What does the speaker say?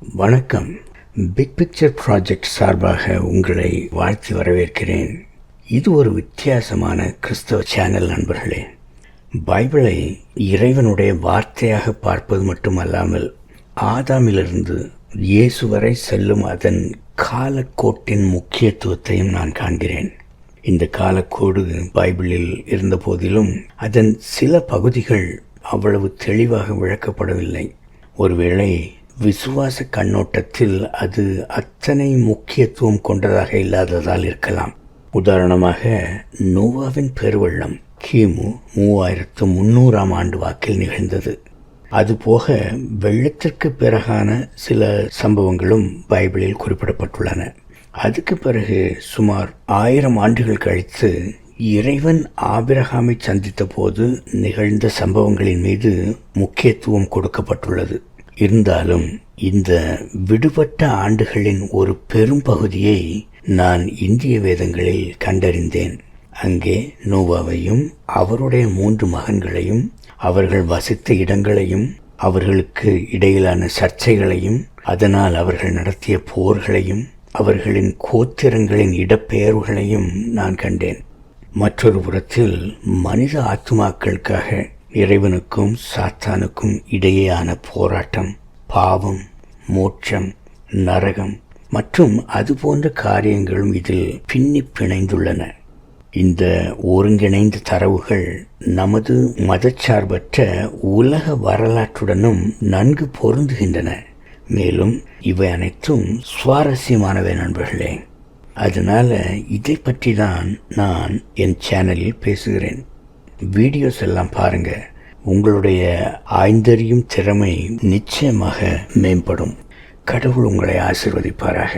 வணக்கம். Big picture project சார்பாக உங்களை வாழ்த்தி வரவேற்கிறேன். இது ஒரு வித்தியாசமான கிறிஸ்தவ சேனல் நண்பர்களே. பைபிளை இறைவனுடைய வார்த்தையாக பார்ப்பது மட்டுமல்லாமல் ஆதாமிலிருந்து இயேசு வரை செல்லும் அதன் காலக்கோட்டின் முக்கியத்துவத்தையும் நான் காண்கிறேன். இந்த காலக்கோடு பைபிளில் இருந்த போதிலும் அதன் சில பகுதிகள் அவ்வளவு தெளிவாக விளக்கப்படவில்லை. ஒருவேளை விசுவாச கண்ணோட்டத்தில் அது அத்தனை முக்கியத்துவம் கொண்டதாக இல்லாததால் இருக்கலாம். உதாரணமாக, நோவாவின் பெருவெள்ளம் கிமு 3300 ஆண்டு வாக்கில் நிகழ்ந்தது. அதுபோக வெள்ளத்திற்கு பிறகான சில சம்பவங்களும் பைபிளில் குறிப்பிடப்பட்டுள்ளன. அதுக்கு பிறகு சுமார் 1000 ஆண்டுகள் கழித்து இறைவன் ஆபிரகாமை சந்தித்த போது நிகழ்ந்த சம்பவங்களின் மீது முக்கியத்துவம் கொடுக்கப்பட்டுள்ளது. இருந்தாலும் இந்த விடுபட்ட ஆண்டுகளின் ஒரு பெரும் பகுதியை நான் இந்திய வேதங்களில் கண்டறிந்தேன். அங்கே நோவாவையும் அவருடைய 3 மகன்களையும், அவர்கள் வசித்த இடங்களையும், அவர்களுக்கு இடையிலான சர்ச்சைகளையும், அதனால் அவர்கள் நடத்திய போர்களையும், அவர்களின் கோத்திரங்களின் இடப்பெயர்களையும் நான் கண்டேன். மற்றொரு புறத்தில் மனித ஆத்துமாக்களுக்காக இறைவனுக்கும் சாத்தானுக்கும் இடையேயான போராட்டம், பாவம், மோட்சம், நரகம் மற்றும் அதுபோன்ற காரியங்களும் இதில் பின்னி பிணைந்துள்ளன. இந்த ஒருங்கிணைந்த தரவுகள் நமது மதச்சார்பற்ற உலக வரலாற்றுடனும் நன்கு பொருந்துகின்றன. மேலும் இவை அனைத்தும் சுவாரஸ்யமானவை நண்பர்களே. அதனால இதை பற்றி தான் நான் என் சேனலில் பேசுகிறேன். வீடியோஸ் எல்லாம் பாருங்க. உங்களுடைய ஆய்ந்தறியும் திறமை நிச்சயமாக மேம்படும். கடவுள் உங்களை ஆசீர்வதிப்பாராக.